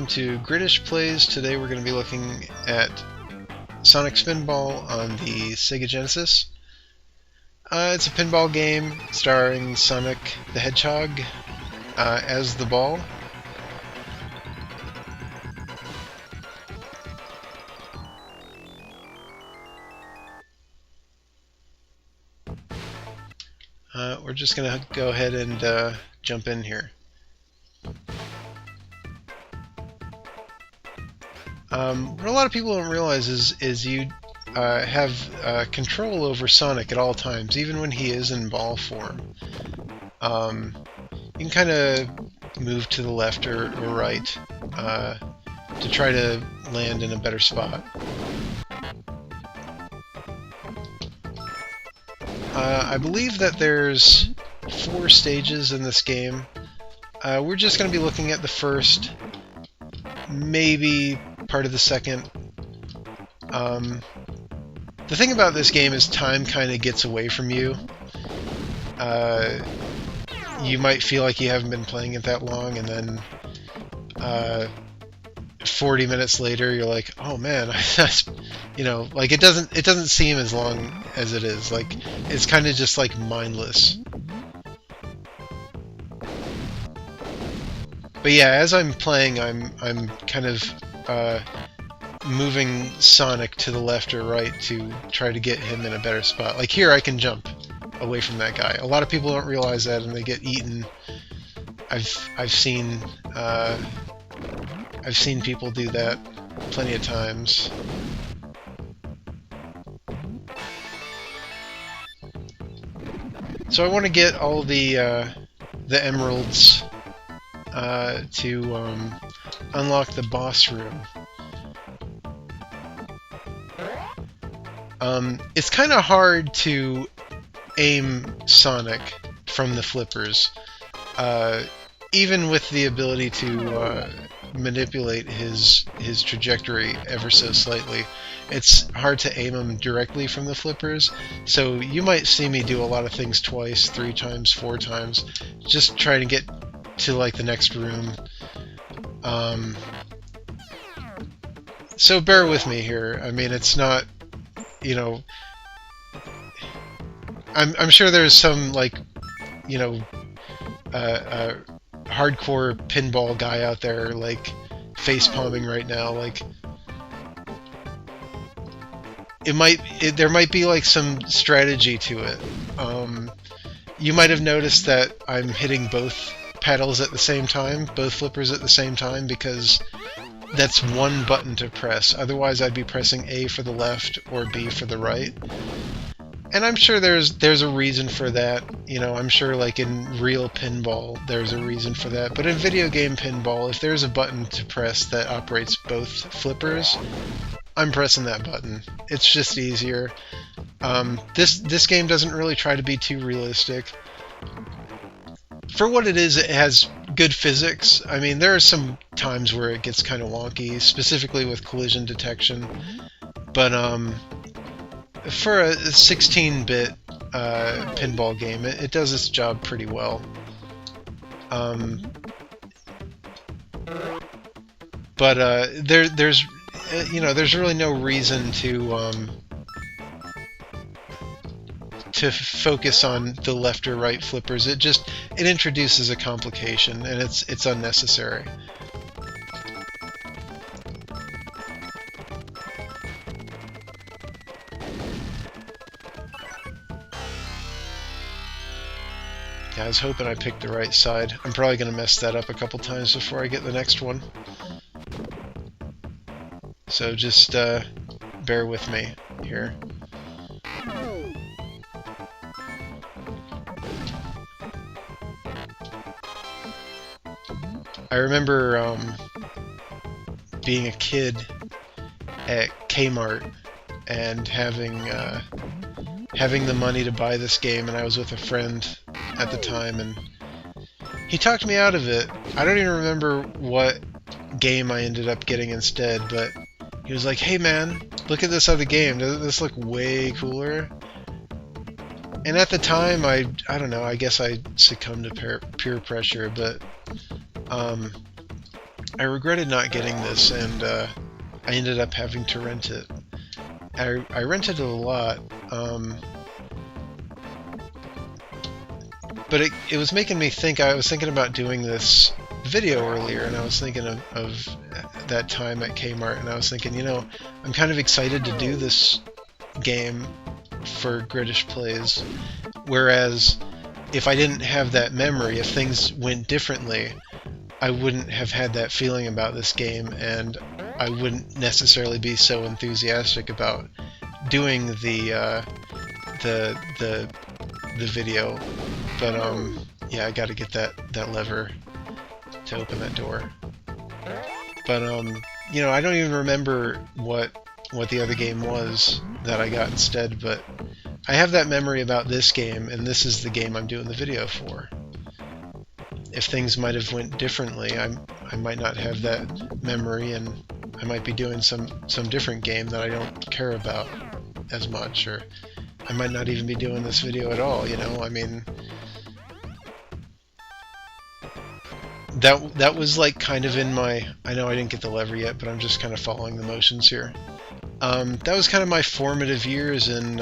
welcome to Gridish Plays. Today we're going to be looking at Sonic Spinball on the Sega Genesis. It's a pinball game starring Sonic the Hedgehog as the ball. We're just going to go ahead and jump in here. What a lot of people don't realize is you have control over Sonic at all times, even when he is in ball form. You can kind of move to the left or right to try to land in a better spot. I believe that there's 4 stages in this game. We're just going to be looking at the first, maybe part of the second. The thing about this game is time kind of gets away from you. You might feel like you haven't been playing it that long, and then 40 minutes later you're like, oh man, you know, like it doesn't seem as long as it is. Like it's kind of just like mindless. But yeah, as I'm playing, I'm kind of moving Sonic to the left or right to try to get him in a better spot. Like here, I can jump away from that guy. A lot of people don't realize that, and they get eaten. I've seen people do that plenty of times. So I want to get all the emeralds to unlock the boss room. It's kind of hard to aim Sonic from the flippers, even with the ability to manipulate his trajectory ever so slightly. It's hard to aim him directly from the flippers, so you might see me do a lot of things twice, 3 times, 4 times, just trying to get to like the next room. So bear with me here. I mean, it's not, you know, I'm sure there's some, like, you know, hardcore pinball guy out there, like, face palming right now. Like, there might be like some strategy to it. You might have noticed that I'm hitting both pedals at the same time, both flippers at the same time, because that's one button to press. Otherwise, I'd be pressing A for the left or B for the right. And I'm sure there's a reason for that. You know, I'm sure like in real pinball, there's a reason for that. But in video game pinball, if there's a button to press that operates both flippers, I'm pressing that button. It's just easier. This game doesn't really try to be too realistic. For what it is, it has good physics. I mean, there are some times where it gets kind of wonky, specifically with collision detection. But for a 16-bit pinball game, it does its job pretty well. But there's you know, there's really no reason to focus on the left or right flippers. It introduces a complication, and it's unnecessary. Yeah, I was hoping I picked the right side. I'm probably going to mess that up a couple times before I get the next one. So just bear with me here. I remember being a kid at Kmart and having the money to buy this game, and I was with a friend at the time, and he talked me out of it. I don't even remember what game I ended up getting instead, but he was like, hey man, look at this other game, doesn't this look way cooler? And at the time, I don't know, I guess I succumbed to peer pressure, but I regretted not getting this, and I ended up having to rent it. I rented it a lot, but it was making me think. I was thinking about doing this video earlier, and I was thinking of that time at Kmart, and I was thinking, you know, I'm kind of excited to do this game for Gridish Plays, whereas if I didn't have that memory, if things went differently, I wouldn't have had that feeling about this game, and I wouldn't necessarily be so enthusiastic about doing the video. But yeah, I got to get that lever to open that door. But you know, I don't even remember what the other game was that I got instead, but I have that memory about this game, and this is the game I'm doing the video for. If things might have went differently, I might not have that memory, and I might be doing some different game that I don't care about as much, or I might not even be doing this video at all, you know? I mean, that was like kind of in my... I know I didn't get the lever yet, but I'm just kind of following the motions here. That was kind of my formative years in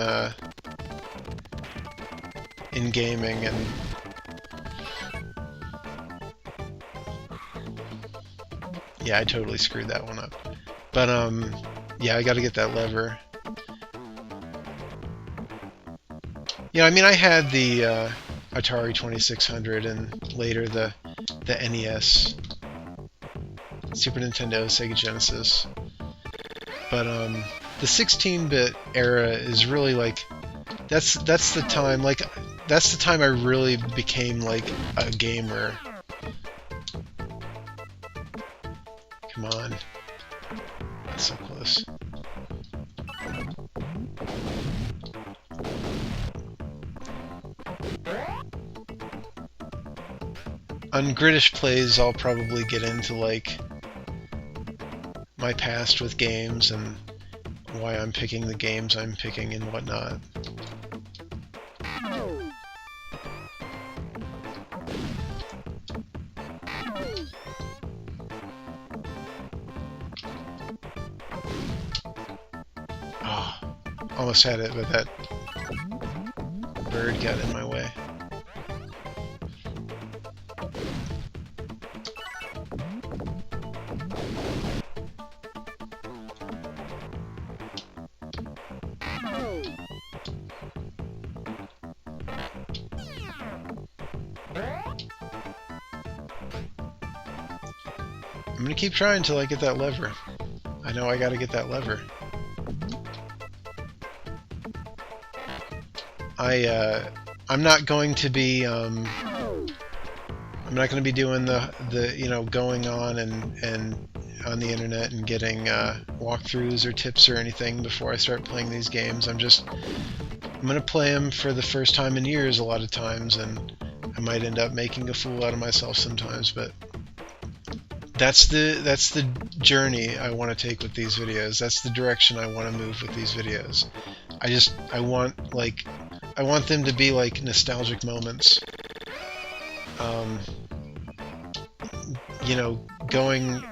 gaming, and yeah, I totally screwed that one up. But yeah, I got to get that lever. Yeah, I mean, I had the Atari 2600, and later the NES, Super Nintendo, Sega Genesis. But the 16-bit era is really like that's the time, like that's the time I really became like a gamer. Come on, that's so close. On Gridish Plays, I'll probably get into like my past with games and why I'm picking the games I'm picking and whatnot. Oh, almost had it, but that bird got in my way. I'm gonna keep trying till I get that lever. I know I gotta get that lever. I'm not going to be I'm not going to be doing the you know, going on and on the internet and getting walkthroughs or tips or anything before I start playing these games. I'm going to play them for the first time in years a lot of times, and I might end up making a fool out of myself sometimes, but that's the journey I want to take with these videos. That's the direction I want to move with these videos. I want them to be like nostalgic moments. You know, going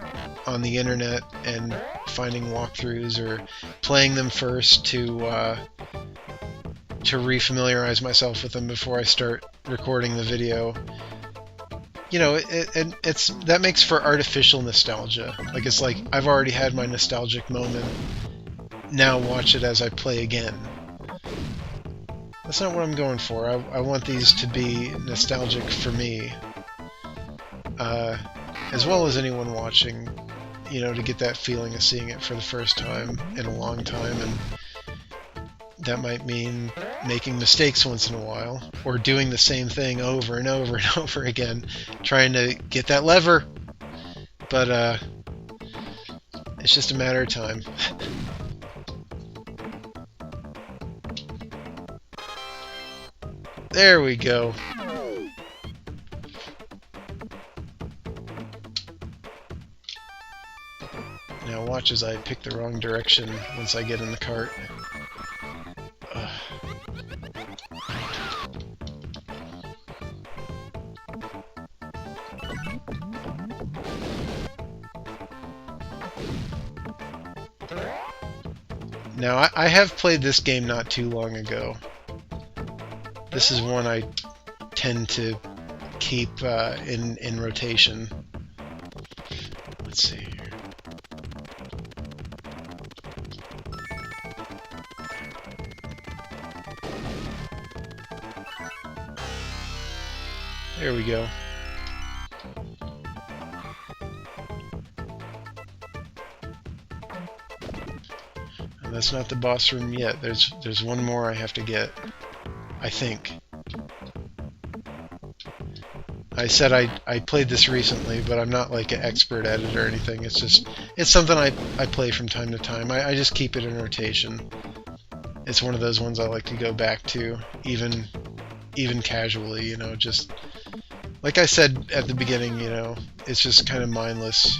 on the internet and finding walkthroughs or playing them first to refamiliarize myself with them before I start recording the video. You know, it's that makes for artificial nostalgia. Like, it's like I've already had my nostalgic moment. Now watch it as I play again. That's not what I'm going for. I want these to be nostalgic for me, as well as anyone watching, you know, to get that feeling of seeing it for the first time in a long time. And that might mean making mistakes once in a while, or doing the same thing over and over and over again, trying to get that lever. But it's just a matter of time. There we go. Now watch as I pick the wrong direction once I get in the cart. Now, I have played this game not too long ago. This is one I tend to keep in rotation. Let's see here. There we go. And that's not the boss room yet. There's one more I have to get, I think. I said I played this recently, but I'm not like an expert at it or anything. It's something I play from time to time. I just keep it in rotation. It's one of those ones I like to go back to, even casually, you know, just like I said at the beginning, you know, it's just kind of mindless.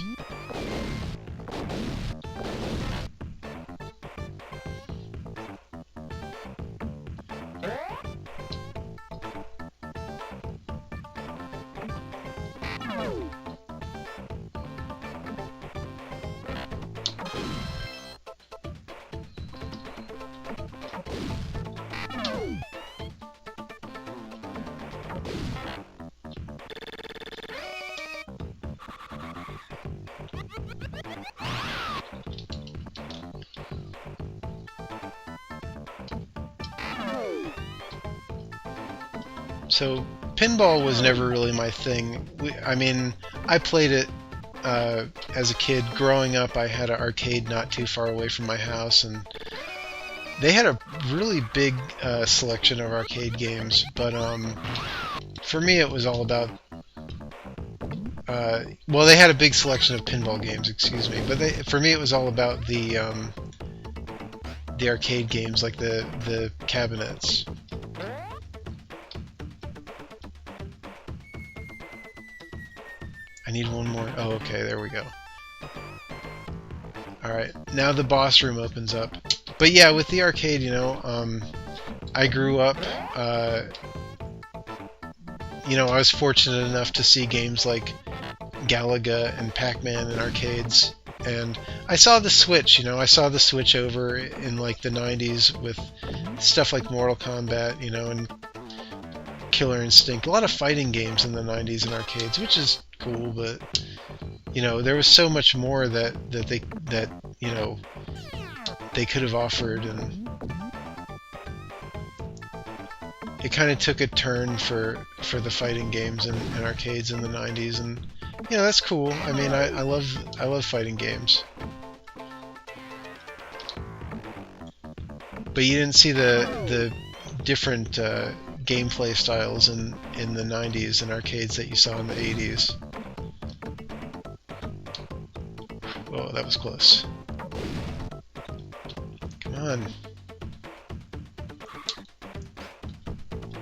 So, pinball was never really my thing. I mean, I played it as a kid. Growing up, I had an arcade not too far away from my house, and they had a really big selection of arcade games. But for me, it was all about... well, they had a big selection of pinball games, excuse me. But for me, it was all about the arcade games, like the cabinets. I need one more. Oh, okay, there we go. Alright, now the boss room opens up. But yeah, with the arcade, you know, I grew up, you know, I was fortunate enough to see games like Galaga and Pac-Man in arcades. And I saw the switch, you know, I saw the switch over in like the 90s with stuff like Mortal Kombat, you know, and Killer Instinct. A lot of fighting games in the 90s in arcades, which is cool, but you know, there was so much more that you know, they could have offered, and it kind of took a turn for the fighting games in arcades in the 90s, and you know, that's cool. I mean, I love fighting games, but you didn't see the different gameplay styles in the 90s in arcades that you saw in the 80s. Whoa, that was close. Come on.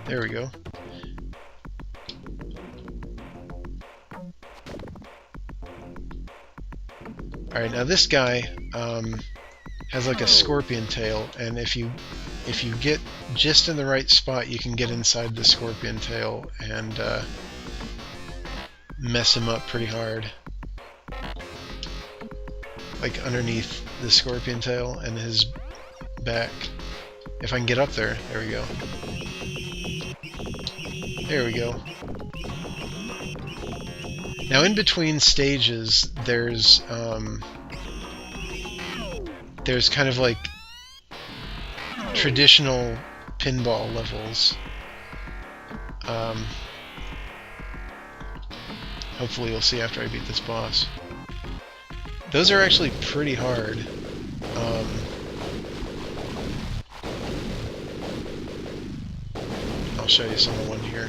There we go. Alright, now this guy has like a scorpion tail, and if you get just in the right spot, you can get inside the scorpion tail and mess him up pretty hard. Like underneath the scorpion tail and his back. If I can get up there, there we go. There we go. Now in between stages, there's kind of like traditional pinball levels. Hopefully you'll see after I beat this boss. Those are actually pretty hard. I'll show you some of one here.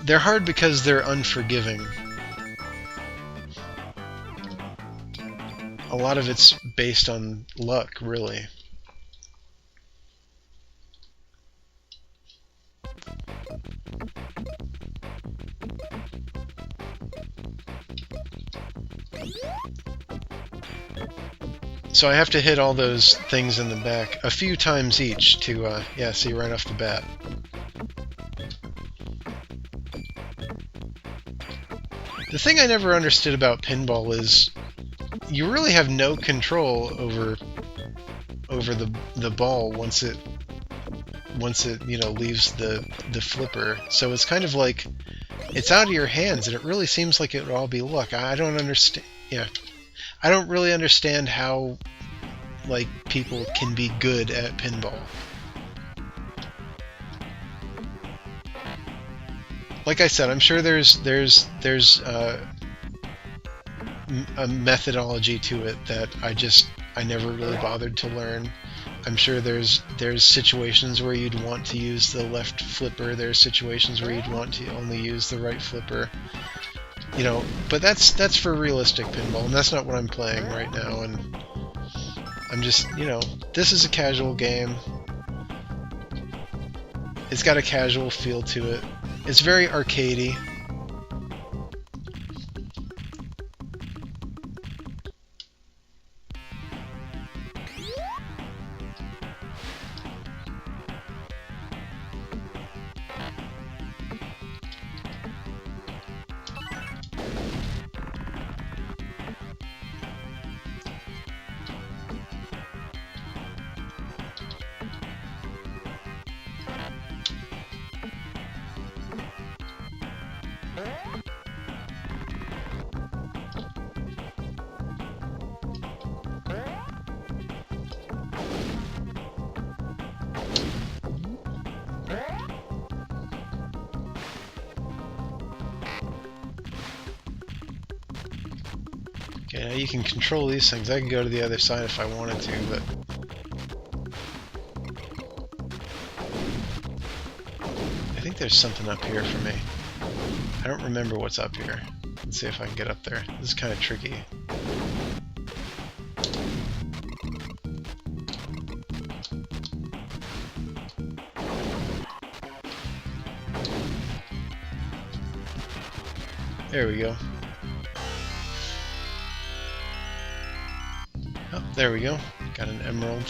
They're hard because they're unforgiving. A lot of it's based on luck, really. So I have to hit all those things in the back a few times each to, yeah, see right off the bat. The thing I never understood about pinball is you really have no control over the ball once it leaves the flipper. So it's kind of like it's out of your hands, and it really seems like it would all be luck. I don't understand. Yeah, I don't really understand how like people can be good at pinball. Like I said, I'm sure there's a methodology to it that I never really bothered to learn. I'm sure there's situations where you'd want to use the left flipper. There's situations where you'd want to only use the right flipper. But that's for realistic pinball, and that's not what I'm playing right now. And I'm just, this is a casual game. It's got a casual feel to it. It's very arcadey. Okay, now you can control these things. I can go to the other side if I wanted to, but I think there's something up here for me. I don't remember what's up here. Let's see if I can get up there. This is kind of tricky. There we go. Oh, there we go. Got an emerald.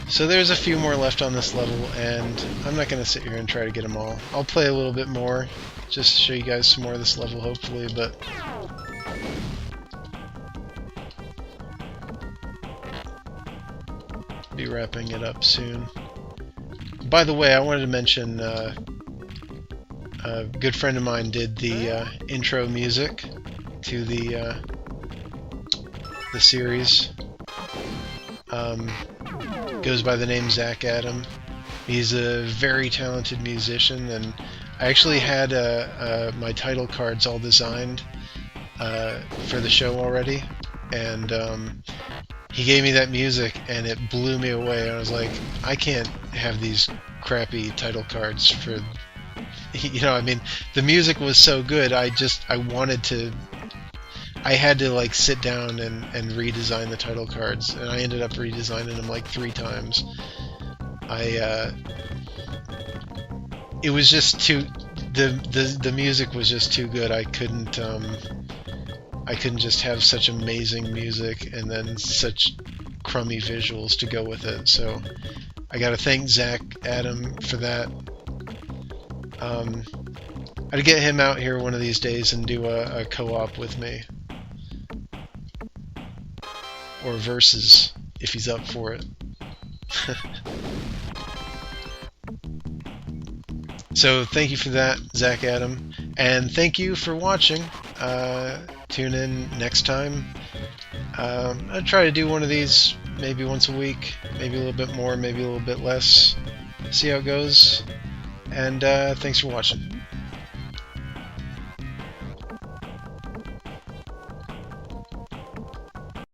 So there's a few more left on this level, and I'm not going to sit here and try to get them all. I'll play a little bit more, just to show you guys some more of this level, hopefully, but be wrapping it up soon. By the way, I wanted to mention a good friend of mine did the intro music to the series. Goes by the name Zach Adam. He's a very talented musician, and I actually had my title cards all designed for the show already, and he gave me that music, and it blew me away. I was like, I can't have these crappy title cards for, I mean, the music was so good. I had to like sit down and redesign the title cards, and I ended up redesigning them like 3 times. It was just too, the music was just too good. I couldn't just have such amazing music and then such crummy visuals to go with it. So I gotta thank Zach Adam for that. I'd get him out here one of these days and do a co-op with me. Or versus, if he's up for it. So thank you for that, Zach Adam. And thank you for watching. Tune in next time. I'll try to do one of these maybe once a week, maybe a little bit more, maybe a little bit less. See how it goes. And thanks for watching.